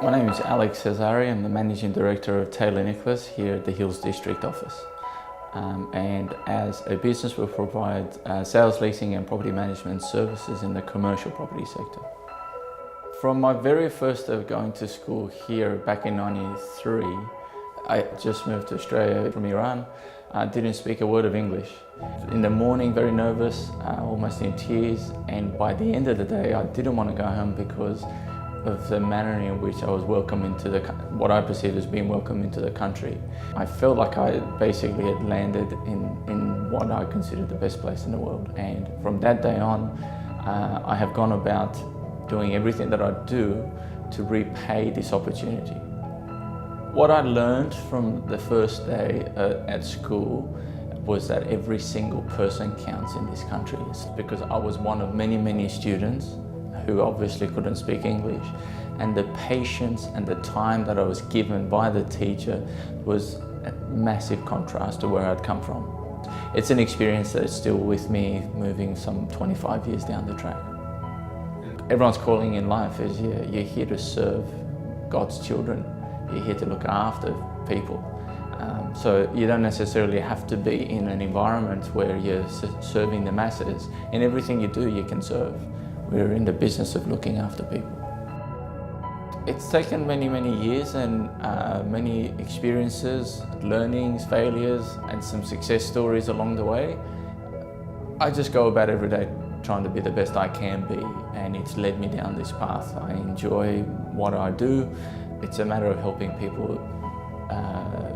My name is Alex Hezari. I'm the Managing Director of Taylor Nicholas here at the Hills District Office. And as a business, we provide sales, leasing and property management services in the commercial property sector. From my very first day of going to school here back in '93, I just moved to Australia from Iran. I didn't speak a word of English. In the morning, very nervous, almost in tears, and by the end of the day, I didn't want to go home because of the manner in which I was welcomed into what I perceived as being welcomed into the country. I felt like I basically had landed in what I considered the best place in the world. And from that day on, I have gone about doing everything that I do to repay this opportunity. What I learned from the first day at school was that every single person counts in this country. It's because I was one of many, many students who obviously couldn't speak English, and the patience and the time that I was given by the teacher was a massive contrast to where I'd come from. It's an experience that is still with me, moving some 25 years down the track. Everyone's calling in life is you're here to serve God's children. You're here to look after people. So you don't necessarily have to be in an environment where you're serving the masses. In everything you do, you can serve. We're in the business of looking after people. It's taken many, many years and many experiences, learnings, failures, and some success stories along the way. I just go about every day trying to be the best I can be, and it's led me down this path. I enjoy what I do. It's a matter of helping people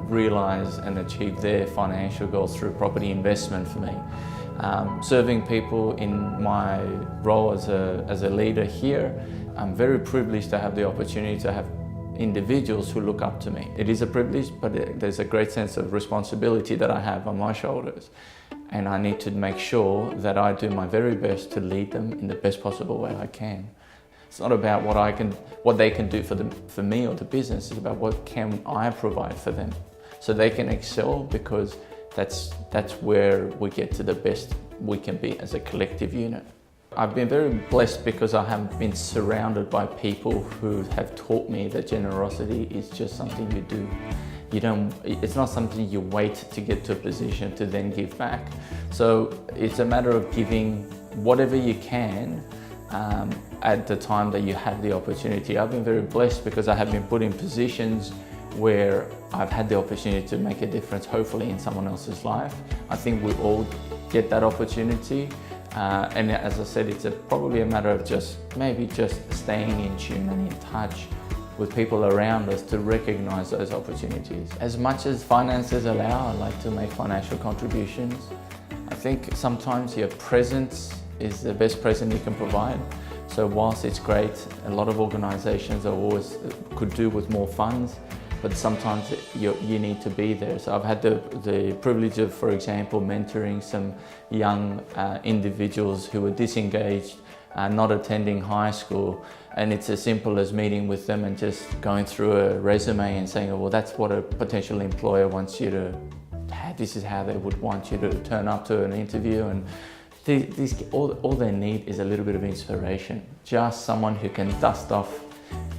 realize and achieve their financial goals through property investment for me. Serving people in my role as a leader here, I'm very privileged to have the opportunity to have individuals who look up to me. It is a privilege, but there's a great sense of responsibility that I have on my shoulders. And I need to make sure that I do my very best to lead them in the best possible way I can. It's not about what they can do for me or the business. It's about what can I provide for them so they can excel, because that's where we get to the best we can be as a collective unit. I've been very blessed because I have been surrounded by people who have taught me that generosity is just something you do. It's not something you wait to get to a position to then give back. So it's a matter of giving whatever you can at the time that you have the opportunity. I've been very blessed because I have been put in positions where I've had the opportunity to make a difference, hopefully in someone else's life. I think we all get that opportunity. And as I said, it's probably a matter of maybe just staying in tune and in touch with people around us to recognize those opportunities. As much as finances allow, I like to make financial contributions. I think sometimes your presence is the best present you can provide. So whilst it's great, a lot of organizations could do with more funds, but sometimes you need to be there. So I've had the privilege of, for example, mentoring some young individuals who were disengaged, not attending high school, and it's as simple as meeting with them and just going through a resume and saying, oh, well, that's what a potential employer wants you to, this is how they would want you to turn up to an interview. And all they need is a little bit of inspiration, just someone who can dust off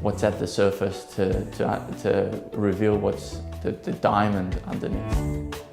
what's at the surface to reveal what's the diamond underneath.